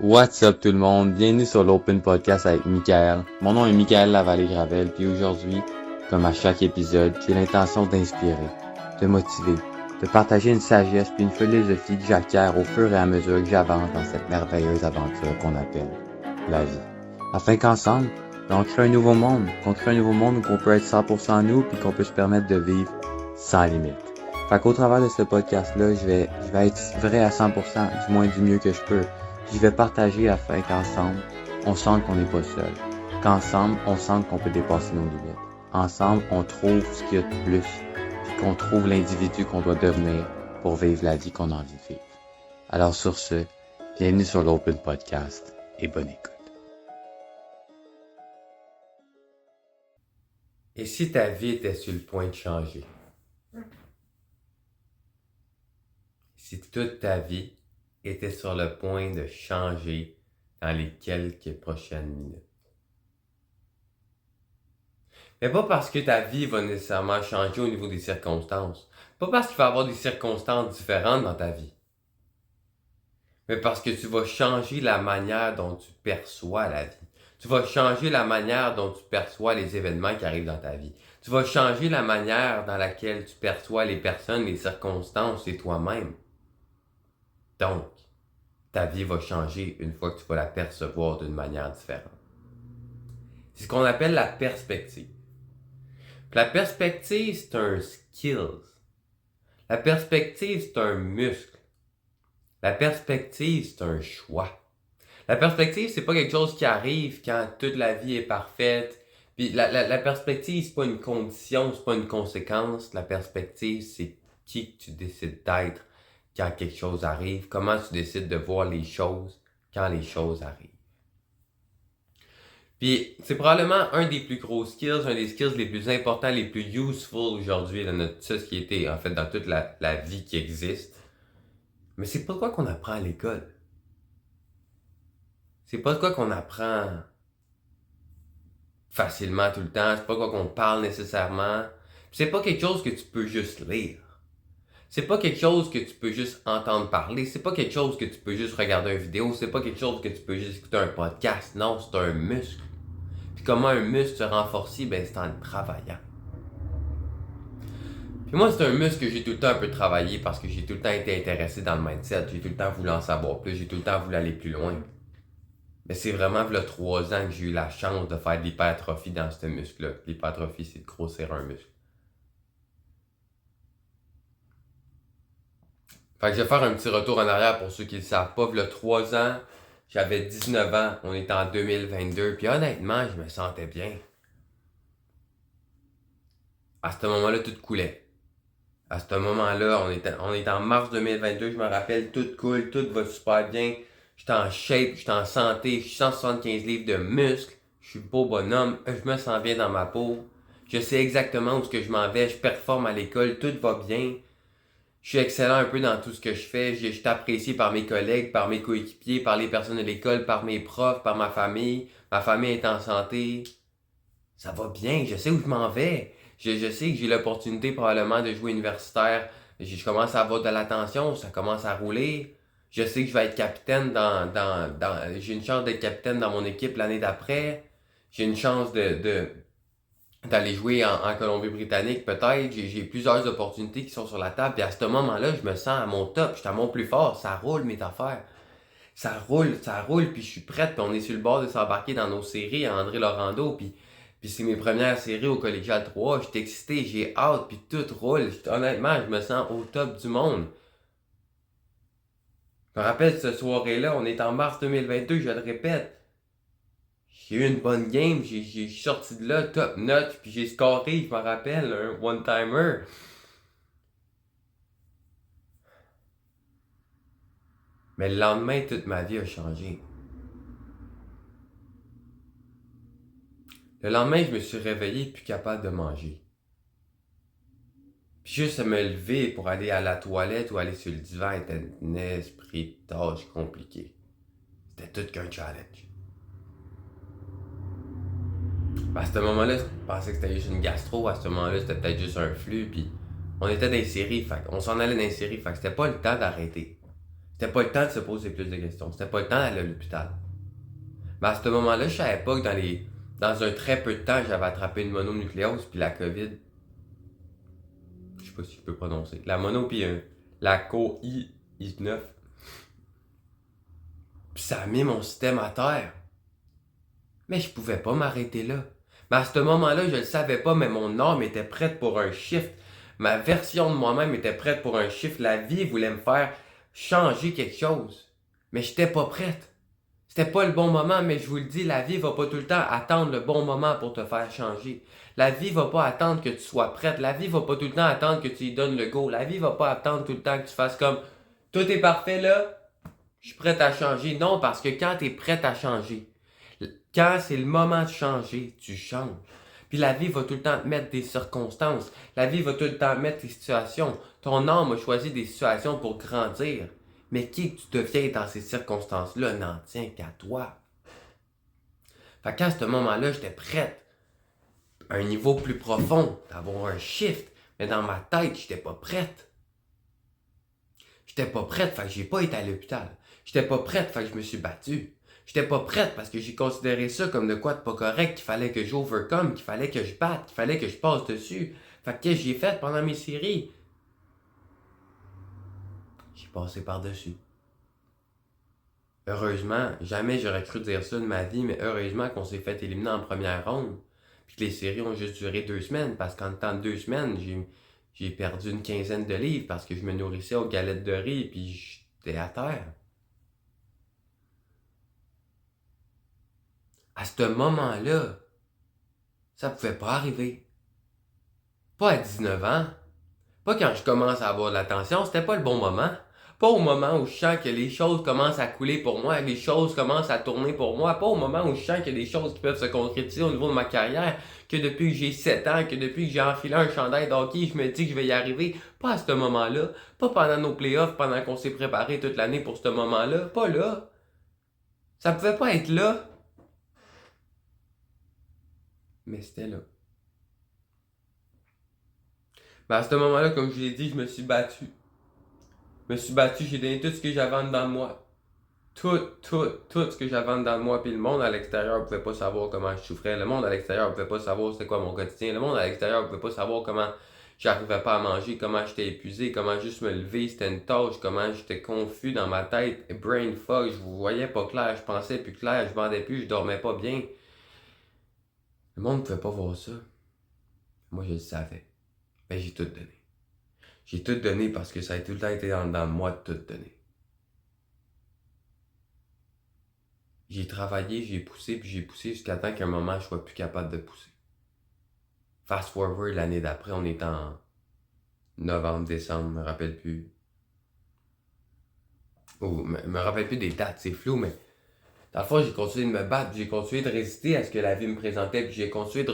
What's up tout le monde, bienvenue sur l'Open Podcast avec Michael. Mon nom est Michael Lavallée-Gravel, puis aujourd'hui, comme à chaque épisode, j'ai l'intention d'inspirer, de motiver, de partager une sagesse puis une philosophie que j'acquiers au fur et à mesure que j'avance dans cette merveilleuse aventure qu'on appelle la vie. Afin qu'ensemble, on crée un nouveau monde, où on peut être 100% nous puis qu'on peut se permettre de vivre sans limite. Fait qu'au travers de ce podcast-là, je vais être vrai à 100%, du moins du mieux que je peux. Je vais partager afin qu'ensemble, on sente qu'on n'est pas seul. Qu'ensemble, on sente qu'on peut dépasser nos limites. Ensemble, on trouve ce qu'il y a de plus, puis qu'on trouve l'individu qu'on doit devenir pour vivre la vie qu'on a envie de vivre. Alors sur ce, bienvenue sur l'Open Podcast et bonne écoute. Et si ta vie était sur le point de changer? Si toute ta vie était sur le point de changer dans les quelques prochaines minutes? Mais pas parce que ta vie va nécessairement changer au niveau des circonstances. Pas parce qu'il va y avoir des circonstances différentes dans ta vie. Mais parce que tu vas changer la manière dont tu perçois la vie. Tu vas changer la manière dont tu perçois les événements qui arrivent dans ta vie. Tu vas changer la manière dans laquelle tu perçois les personnes, les circonstances et toi-même. Donc, ta vie va changer une fois que tu vas la percevoir d'une manière différente. C'est ce qu'on appelle la perspective. Puis la perspective, c'est un skill. La perspective, c'est un muscle. La perspective, c'est un choix. La perspective, c'est pas quelque chose qui arrive quand toute la vie est parfaite. Puis la perspective, c'est pas une condition, c'est pas une conséquence. La perspective, c'est qui tu décides d'être quand quelque chose arrive, comment tu décides de voir les choses quand les choses arrivent. Puis c'est probablement un des plus gros skills, un des skills les plus importants, les plus useful aujourd'hui dans notre société, en fait dans toute la vie qui existe. Mais c'est pas de quoi qu'on apprend à l'école. C'est pas de quoi qu'on apprend facilement tout le temps, c'est pas de quoi qu'on parle nécessairement. Puis c'est pas quelque chose que tu peux juste lire. C'est pas quelque chose que tu peux juste entendre parler, c'est pas quelque chose que tu peux juste regarder une vidéo, c'est pas quelque chose que tu peux juste écouter un podcast, non, c'est un muscle. Puis comment un muscle se renforce, ben c'est en le travaillant. Puis moi, c'est un muscle que j'ai tout le temps un peu travaillé parce que j'ai tout le temps été intéressé dans le mindset, j'ai tout le temps voulu en savoir plus, j'ai tout le temps voulu aller plus loin. Mais c'est vraiment il y a 3 ans que j'ai eu la chance de faire de l'hypertrophie dans ce muscle-là. L'hypertrophie, c'est de grossir un muscle. Fait que je vais faire un petit retour en arrière pour ceux qui ne le savent pas. Il y a 3 ans, j'avais 19 ans, on est en 2022, puis honnêtement, je me sentais bien. À ce moment-là, tout coulait. À ce moment-là, on est en mars 2022, je me rappelle, tout coule, tout va super bien. J'étais en shape, j'étais en santé, je suis 175 livres de muscles, je suis beau bonhomme, je me sens bien dans ma peau. Je sais exactement où je m'en vais, je performe à l'école, tout va bien. Je suis excellent un peu dans tout ce que je fais. Je suis apprécié par mes collègues, par mes coéquipiers, par les personnes de l'école, par mes profs, par ma famille. Ma famille est en santé. Ça va bien, je sais où je m'en vais. Je sais que j'ai l'opportunité probablement de jouer universitaire. Je commence à avoir de l'attention, ça commence à rouler. Je sais que je vais être capitaine j'ai une chance d'être capitaine dans mon équipe l'année d'après. J'ai une chance d'aller jouer en Colombie-Britannique, peut-être. J'ai plusieurs opportunités qui sont sur la table. Puis à ce moment-là, je me sens à mon top. Je suis à mon plus fort. Ça roule, mes affaires. Ça roule. Puis je suis prête. Puis on est sur le bord de s'embarquer dans nos séries à André Laurando. Puis c'est mes premières séries au Collégial 3. Je suis excité, j'ai hâte. Puis tout roule. Honnêtement, je me sens au top du monde. Je me rappelle cette soirée-là. On est en mars 2022, je le répète. J'ai eu une bonne game, j'ai sorti de là, top notch, puis j'ai scoré, je me rappelle, un one-timer. Mais le lendemain, toute ma vie a changé. Le lendemain, je me suis réveillé plus capable de manger. Puis juste me lever pour aller à la toilette ou aller sur le divan était un esprit de tâche compliqué. C'était tout qu'un challenge. À ce moment-là, je pensais que c'était juste une gastro. À ce moment-là, c'était peut-être juste un flux. Puis on était dans les séries. On s'en allait dans les séries. Fait que c'était pas le temps d'arrêter. C'était pas le temps de se poser plus de questions. C'était pas le temps d'aller à l'hôpital. Mais à ce moment-là, je savais pas que dans un très peu de temps, j'avais attrapé une mononucléose puis la COVID. Je sais pas si je peux prononcer. La mono puis la COVID-19. Puis ça a mis mon système à terre. Mais je pouvais pas m'arrêter là. Mais à ce moment-là, je le savais pas, mais mon âme était prête pour un shift. Ma version de moi-même était prête pour un shift. La vie voulait me faire changer quelque chose. Mais j'étais pas prête. C'était pas le bon moment, mais je vous le dis, la vie va pas tout le temps attendre le bon moment pour te faire changer. La vie va pas attendre que tu sois prête. La vie va pas tout le temps attendre que tu lui donnes le go. La vie va pas attendre tout le temps que tu fasses comme tout est parfait là, je suis prête à changer. Non, parce que quand tu es prête à changer, quand c'est le moment de changer, tu changes. Puis la vie va tout le temps te mettre des circonstances. La vie va tout le temps mettre des situations. Ton âme a choisi des situations pour grandir. Mais qui tu deviens dans ces circonstances-là n'en tient qu'à toi. Fait qu'à ce moment-là, j'étais prête à un niveau plus profond, d'avoir un shift. Mais dans ma tête, j'étais pas prête. J'étais pas prête, fait que j'ai pas été à l'hôpital. J'étais pas prête, fait que je me suis battu. J'étais pas prête parce que j'ai considéré ça comme de quoi de pas correct, qu'il fallait que j'overcome, qu'il fallait que je batte, qu'il fallait que je passe dessus. Fait que qu'est-ce que j'ai fait pendant mes séries? J'ai passé par-dessus. Heureusement, jamais j'aurais cru dire ça de ma vie, mais heureusement qu'on s'est fait éliminer en première ronde. Puis que les séries ont juste duré 2 semaines, parce qu'en temps de 2 semaines, j'ai perdu une quinzaine de livres parce que je me nourrissais aux galettes de riz, puis j'étais à terre. À ce moment-là, ça pouvait pas arriver. Pas à 19 ans. Pas quand je commence à avoir de l'attention, c'était pas le bon moment. Pas au moment où je sens que les choses commencent à couler pour moi, que les choses commencent à tourner pour moi. Pas au moment où je sens qu'il y a des choses qui peuvent se concrétiser au niveau de ma carrière, que depuis que j'ai 7 ans, que depuis que j'ai enfilé un chandail d'hockey, je me dis que je vais y arriver. Pas à ce moment-là. Pas pendant nos playoffs, pendant qu'on s'est préparé toute l'année pour ce moment-là. Pas là. Ça pouvait pas être là. Mais c'était là. Mais à ce moment-là, comme je l'ai dit, je me suis battu. Je me suis battu, j'ai donné tout ce que j'avais en dedans de moi. Tout ce que j'avais en dedans de moi. Puis le monde à l'extérieur ne pouvait pas savoir comment je souffrais. Le monde à l'extérieur ne pouvait pas savoir c'était quoi mon quotidien. Le monde à l'extérieur ne pouvait pas savoir comment j'arrivais pas à manger, comment j'étais épuisé, comment juste me lever, c'était une tâche, comment j'étais confus dans ma tête, brain fog, je voyais pas clair, je pensais plus clair, je bandais plus, je dormais pas bien. Le monde ne pouvait pas voir ça. Moi, je le savais. Mais j'ai tout donné. J'ai tout donné parce que ça a tout le temps été dans de moi de tout donner. J'ai travaillé, j'ai poussé jusqu'à temps qu'à un moment je sois plus capable de pousser. Fast forward l'année d'après, on est en novembre, décembre, je me rappelle plus. Me rappelle plus des dates, c'est flou, mais dans le fond, j'ai continué de me battre, j'ai continué de résister à ce que la vie me présentait, puis j'ai continué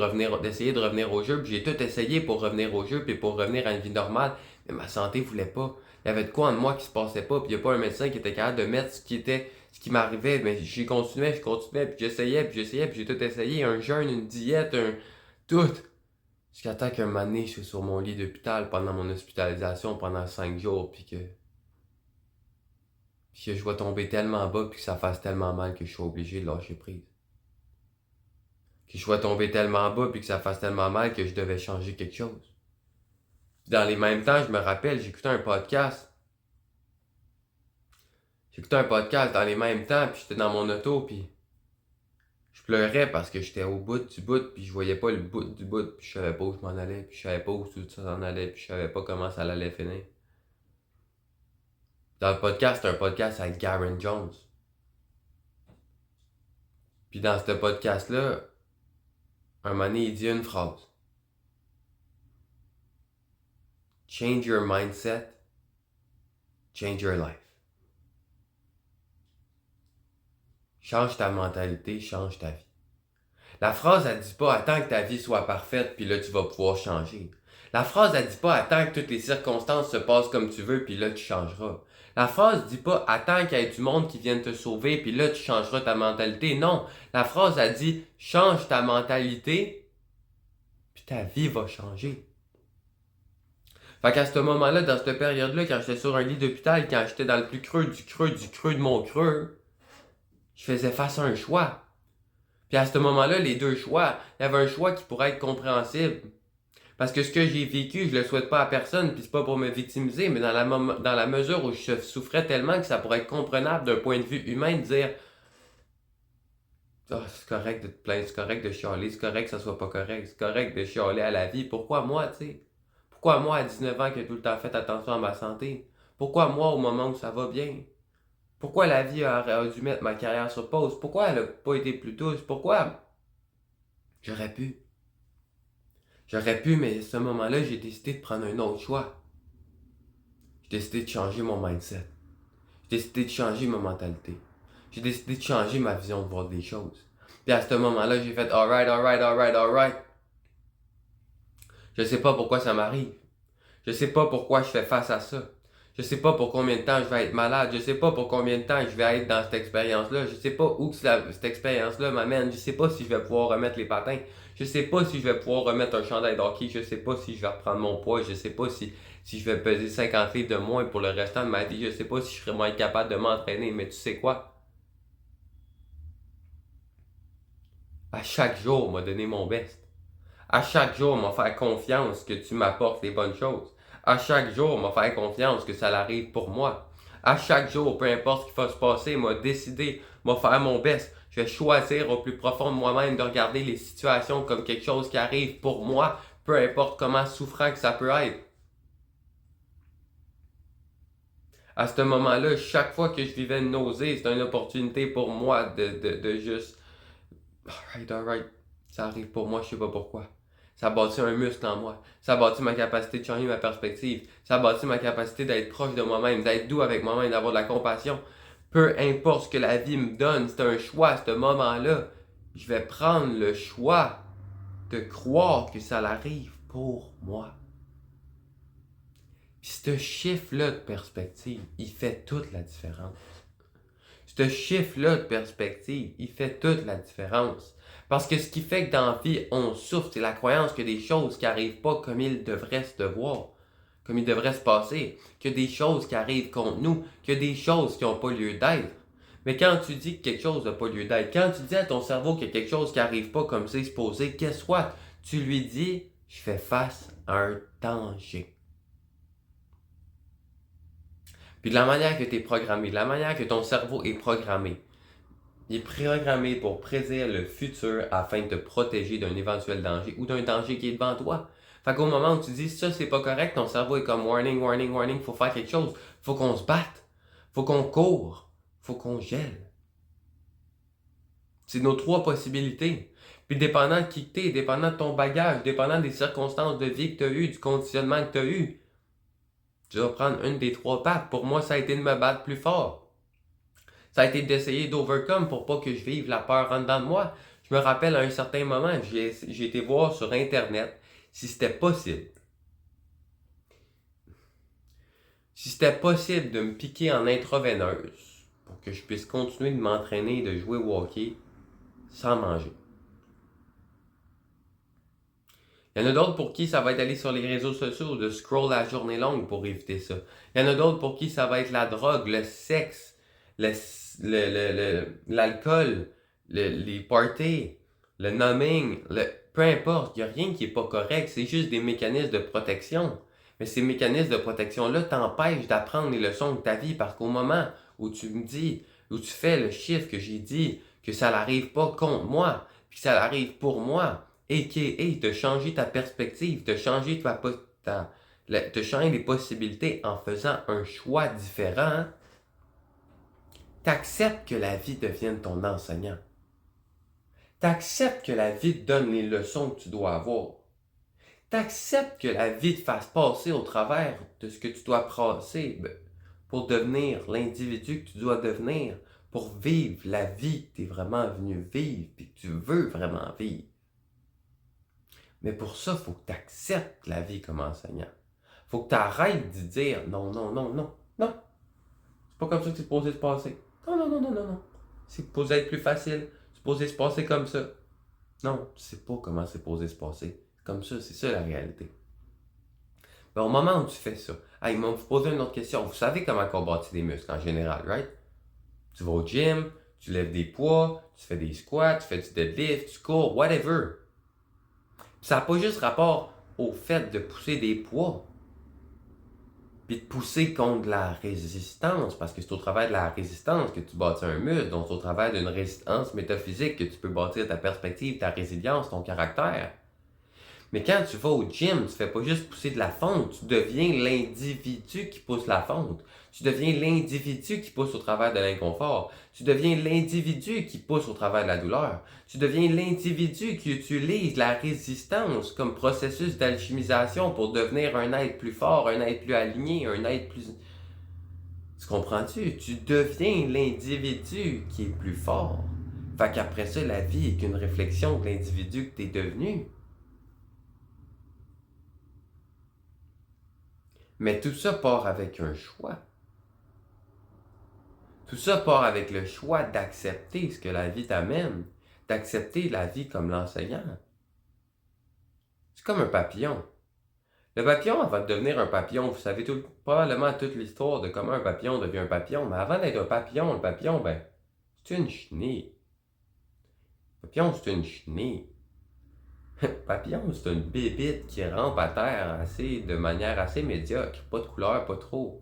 d'essayer de revenir au jeu, puis j'ai tout essayé pour revenir au jeu, puis pour revenir à une vie normale, mais ma santé voulait pas. Il y avait de quoi en moi qui se passait pas, puis il n'y a pas un médecin qui était capable de mettre ce qui m'arrivait, mais j'ai continué, puis j'essayais, puis j'ai tout essayé, un jeûne, une diète, tout. Jusqu'à temps qu'un moment donné, je suis sur mon lit d'hôpital pendant mon hospitalisation pendant 5 jours, puis que je vais tomber tellement bas puis que ça fasse tellement mal que je suis obligé de lâcher prise. Que je vais tomber tellement bas puis que ça fasse tellement mal que je devais changer quelque chose. Puis dans les mêmes temps, je me rappelle, j'écoutais un podcast. Dans les mêmes temps puis j'étais dans mon auto puis je pleurais parce que j'étais au bout du bout puis je voyais pas le bout du bout puis je savais pas où je m'en allais puis je savais pas où tout ça s'en allait puis je savais pas comment ça allait finir. Dans le podcast, c'est un podcast avec Garen Jones. Puis dans ce podcast-là, un moment donné, il dit une phrase. Change your mindset, change your life. Change ta mentalité, change ta vie. La phrase, elle dit pas attends que ta vie soit parfaite puis là tu vas pouvoir changer. La phrase, elle dit pas attends que toutes les circonstances se passent comme tu veux puis là tu changeras. La phrase dit pas attends qu'il y ait du monde qui vienne te sauver puis là tu changeras ta mentalité. Non, la phrase, elle dit change ta mentalité puis ta vie va changer. Fait qu'à ce moment-là, dans cette période-là, quand j'étais sur un lit d'hôpital, quand j'étais dans le plus creux du creux du creux de mon creux, je faisais face à un choix. Puis à ce moment-là, les deux choix, il y avait un choix qui pourrait être compréhensible. Parce que ce que j'ai vécu, je le souhaite pas à personne, puis c'est pas pour me victimiser, mais dans la mesure où je souffrais tellement que ça pourrait être comprenable d'un point de vue humain de dire ah, c'est correct de te plaindre, c'est correct de chialer, c'est correct que ça soit pas correct, c'est correct de chialer à la vie. Pourquoi moi, tu sais? Pourquoi moi, à 19 ans, qui ai tout le temps fait attention à ma santé? Pourquoi moi, au moment où ça va bien? Pourquoi la vie a dû mettre ma carrière sur pause? Pourquoi elle a pas été plus douce? Pourquoi? J'aurais pu. J'aurais pu, mais à ce moment-là, j'ai décidé de prendre un autre choix. J'ai décidé de changer mon mindset. J'ai décidé de changer ma mentalité. J'ai décidé de changer ma vision de voir des choses. Puis à ce moment-là, j'ai fait alright, alright, alright, alright. Je sais pas pourquoi ça m'arrive. Je sais pas pourquoi je fais face à ça. Je sais pas pour combien de temps je vais être malade. Je sais pas pour combien de temps je vais être dans cette expérience-là. Je sais pas où cette expérience-là m'amène. Je sais pas si je vais pouvoir remettre les patins. Je sais pas si je vais pouvoir remettre un chandail de hockey. Je sais pas si je vais reprendre mon poids. Je sais pas si je vais peser 50 livres de moins pour le restant de ma vie. Je sais pas si je serai moins capable de m'entraîner. Mais tu sais quoi? À chaque jour, m'a donné mon best. À chaque jour, m'a faire confiance que tu m'apportes les bonnes choses. À chaque jour, m'a faire confiance que ça arrive pour moi. À chaque jour, peu importe ce qui va se passer, m'a décidé, m'a faire mon best. Je vais choisir au plus profond de moi-même de regarder les situations comme quelque chose qui arrive pour moi, peu importe comment souffrant que ça peut être. À ce moment-là, chaque fois que je vivais une nausée, c'était une opportunité pour moi de juste alright, ça arrive pour moi, je sais pas pourquoi. Ça bâtit un muscle en moi. Ça bâtit ma capacité de changer ma perspective. Ça bâtit ma capacité d'être proche de moi-même, d'être doux avec moi-même, d'avoir de la compassion. Peu importe ce que la vie me donne, c'est un choix à ce moment-là. Je vais prendre le choix de croire que ça arrive pour moi. Puis ce chiffre-là de perspective, il fait toute la différence. Ce chiffre-là de perspective, il fait toute la différence. Parce que ce qui fait que dans la vie, on souffre, c'est la croyance qu'il y a des choses qui n'arrivent pas comme il devrait se devoir, comme il devrait se passer, qu'il y a des choses qui arrivent contre nous, qu'il y a des choses qui n'ont pas lieu d'être. Mais quand tu dis que quelque chose n'a pas lieu d'être, quand tu dis à ton cerveau qu'il y a quelque chose qui n'arrive pas comme c'est supposé, qu'est-ce que tu lui dis, je fais face à un danger. Puis de la manière que tu es programmé, de la manière que ton cerveau est programmé, il est programmé pour prédire le futur afin de te protéger d'un éventuel danger ou d'un danger qui est devant toi. Fait qu'au moment où tu dis ça c'est pas correct, ton cerveau est comme warning, warning, warning, faut faire quelque chose, faut qu'on se batte, faut qu'on court, faut qu'on gèle. C'est nos trois possibilités. Puis dépendant de qui t'es, dépendant de ton bagage, dépendant des circonstances de vie que tu as eues, du conditionnement que tu as eu, tu vas prendre une des trois pattes. Pour moi, ça a été de me battre plus fort. Ça a été d'essayer d'overcome pour pas que je vive la peur en dedans de moi. Je me rappelle à un certain moment, j'ai été voir sur Internet si c'était possible. Si c'était possible de me piquer en intraveineuse pour que je puisse continuer de m'entraîner et de jouer au hockey sans manger. Il y en a d'autres pour qui ça va être aller sur les réseaux sociaux, de scroll la journée longue pour éviter ça. Il y en a d'autres pour qui ça va être la drogue, le sexe, l'alcool, les parties, le numbing, peu importe, il n'y a rien qui n'est pas correct, c'est juste des mécanismes de protection. Mais ces mécanismes de protection-là t'empêchent d'apprendre les leçons de ta vie parce qu'au moment où tu me dis, où tu fais le chiffre que j'ai dit, que ça n'arrive pas contre moi, puis que ça arrive pour moi, a.k.a. de changer ta perspective, de changer de changer les possibilités en faisant un choix différent, t'acceptes que la vie devienne ton enseignant. T'acceptes que la vie te donne les leçons que tu dois avoir. T'acceptes que la vie te fasse passer au travers de ce que tu dois passer pour devenir l'individu que tu dois devenir, pour vivre la vie que tu es vraiment venu vivre et que tu veux vraiment vivre. Mais pour ça, il faut que tu acceptes la vie comme enseignant. Il faut que tu arrêtes de dire non, non, non, non, non. C'est pas comme ça que c'est supposé se passer. Non, non, non, non, non, non. C'est supposé être plus facile. C'est supposé se passer comme ça. Non, tu sais pas comment c'est supposé se passer. Comme ça, c'est ça la réalité. Ben, au moment où tu fais ça, hey, ils m'ont posé une autre question. Vous savez comment on bâtit des muscles en général, right? Tu vas au gym, tu lèves des poids, tu fais des squats, tu fais du deadlift, tu cours, whatever. Ça n'a pas juste rapport au fait de pousser des poids, puis de pousser contre la résistance, parce que c'est au travers de la résistance que tu bâtis un muscle, donc c'est au travers d'une résistance métaphysique que tu peux bâtir ta perspective, ta résilience, ton caractère. Mais quand tu vas au gym, tu fais pas juste pousser de la fonte, tu deviens l'individu qui pousse la fonte. Tu deviens l'individu qui pousse au travers de l'inconfort. Tu deviens l'individu qui pousse au travers de la douleur. Tu deviens l'individu qui utilise la résistance comme processus d'alchimisation pour devenir un être plus fort, un être plus aligné, un être plus... Tu comprends-tu? Tu deviens l'individu qui est plus fort. Fait qu'après ça, la vie est qu'une réflexion de l'individu que tu es devenu. Mais tout ça part avec un choix. Tout ça part avec le choix d'accepter ce que la vie t'amène, d'accepter la vie comme l'enseignant. C'est comme un papillon. Le papillon, avant de devenir un papillon, vous savez probablement toute l'histoire de comment un papillon devient un papillon, mais avant d'être un papillon, le papillon, ben, c'est une chenille. Le papillon, c'est une chenille. Le papillon, c'est une bébite qui rampe à terre de manière assez médiocre, pas de couleur, pas trop.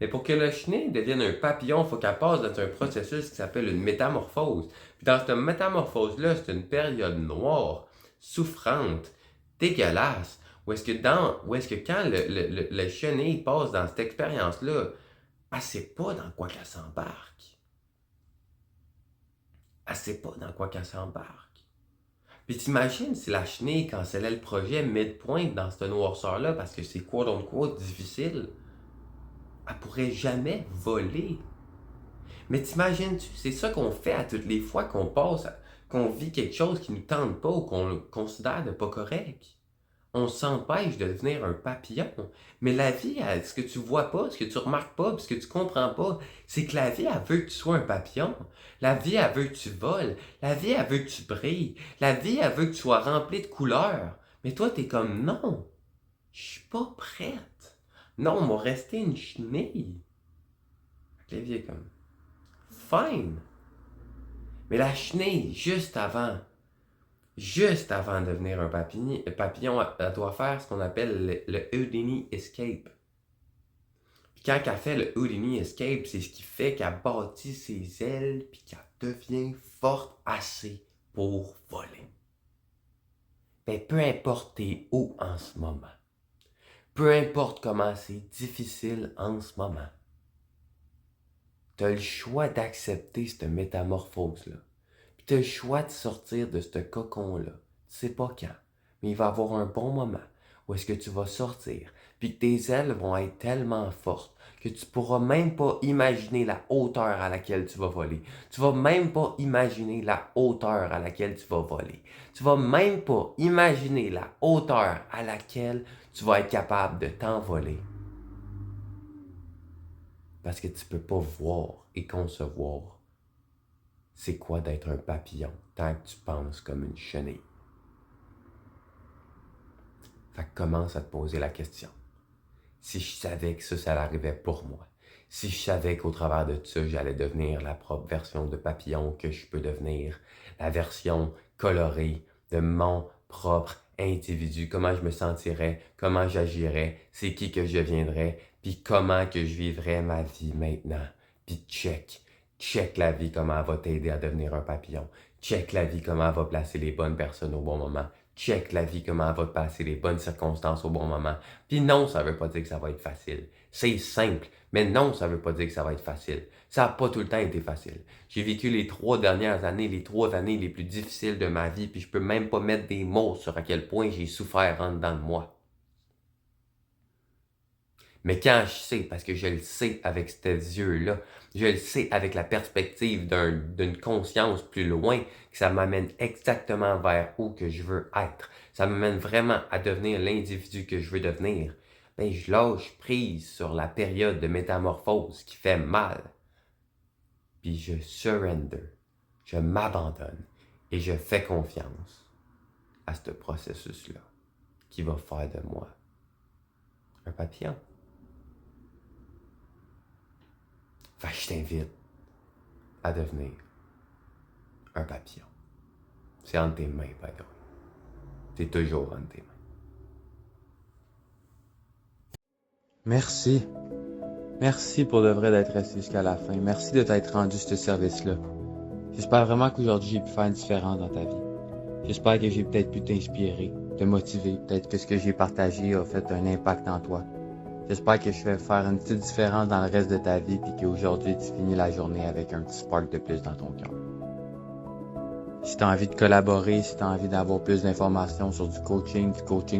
Mais pour que la chenille devienne un papillon, il faut qu'elle passe dans un processus qui s'appelle une métamorphose. Puis dans cette métamorphose-là, c'est une période noire, souffrante, dégueulasse, où est-ce que quand le chenille passe dans cette expérience-là, elle ne sait pas dans quoi qu'elle s'embarque. Elle ne sait pas dans quoi qu'elle s'embarque. Puis t'imagines si la chenille cancellait le projet midpoint dans cette noirceur-là parce que c'est quote-unquote difficile, elle pourrait jamais voler. Mais t'imagines-tu, c'est ça qu'on fait à toutes les fois qu'on vit quelque chose qui ne nous tente pas ou qu'on considère de pas correct. On s'empêche de devenir un papillon. Mais la vie, ce que tu vois pas, ce que tu remarques pas, ce que tu comprends pas, c'est que la vie, elle veut que tu sois un papillon. La vie, elle veut que tu voles. La vie, elle veut que tu brilles. La vie, elle veut que tu sois rempli de couleurs. Mais toi, t'es comme, non, je suis pas prête. Non, on va rester une chenille. La vie est comme, fine. Mais la chenille, juste avant de devenir un papillon, elle doit faire ce qu'on appelle le Houdini Escape. Puis quand elle fait le Houdini Escape, c'est ce qui fait qu'elle bâtit ses ailes puis qu'elle devient forte assez pour voler. Ben, peu importe t'es où en ce moment, peu importe comment c'est difficile en ce moment, tu as le choix d'accepter cette métamorphose-là. Puis tu as le choix de sortir de ce cocon-là. Tu sais pas quand, mais il va y avoir un bon moment où est-ce que tu vas sortir, puis que tes ailes vont être tellement fortes que tu pourras même pas imaginer la hauteur à laquelle tu vas voler. Tu vas même pas imaginer la hauteur à laquelle tu vas voler. Tu vas même pas imaginer la hauteur à laquelle tu vas être capable de t'envoler. Parce que tu peux pas voir et concevoir c'est quoi d'être un papillon tant que tu penses comme une chenille. Fait que commence à te poser la question. Si je savais que ça arrivait pour moi, si je savais qu'au travers de ça, j'allais devenir la propre version de papillon que je peux devenir, la version colorée de mon propre individu, comment je me sentirais, comment j'agirais, c'est qui que je deviendrais, puis comment que je vivrais ma vie maintenant. Puis check la vie, comment elle va t'aider à devenir un papillon. Check la vie, comment elle va placer les bonnes personnes au bon moment. Check la vie, comment elle va te passer les bonnes circonstances au bon moment. Puis non, ça veut pas dire que ça va être facile. C'est simple, mais non, ça veut pas dire que ça va être facile. Ça n'a pas tout le temps été facile. J'ai vécu les 3 dernières années, les 3 années les plus difficiles de ma vie, puis je peux même pas mettre des mots sur à quel point j'ai souffert en dedans de moi. Mais quand je sais, parce que je le sais avec ces yeux-là, je le sais avec la perspective d'une conscience plus loin, que ça m'amène exactement vers où que je veux être. Ça m'amène vraiment à devenir l'individu que je veux devenir. Ben, je lâche prise sur la période de métamorphose qui fait mal. Puis je surrender, je m'abandonne et je fais confiance à ce processus-là qui va faire de moi Un papillon. Fait que je t'invite à devenir un papillon. C'est entre tes mains, by the way. C'est toujours entre tes mains. Merci. Merci pour de vrai d'être resté jusqu'à la fin. Merci de t'être rendu ce service-là. J'espère vraiment qu'aujourd'hui j'ai pu faire une différence dans ta vie. J'espère que j'ai peut-être pu t'inspirer, te motiver. Peut-être que ce que j'ai partagé a fait un impact en toi. J'espère que je vais faire une petite différence dans le reste de ta vie puis qu'aujourd'hui tu finis la journée avec un petit spark de plus dans ton cœur. Si tu as envie de collaborer, si tu as envie d'avoir plus d'informations sur du coaching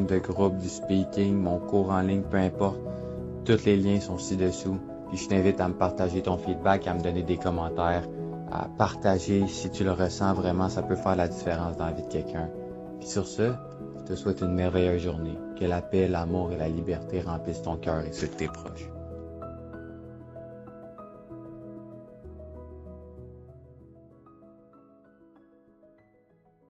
de groupe, du speaking, mon cours en ligne, peu importe, tous les liens sont ci-dessous. Puis je t'invite à me partager ton feedback, à me donner des commentaires, à partager si tu le ressens vraiment, ça peut faire la différence dans la vie de quelqu'un. Puis sur ce, je te souhaite une merveilleuse journée. Que la paix, l'amour et la liberté remplissent ton cœur et ceux de tes proches.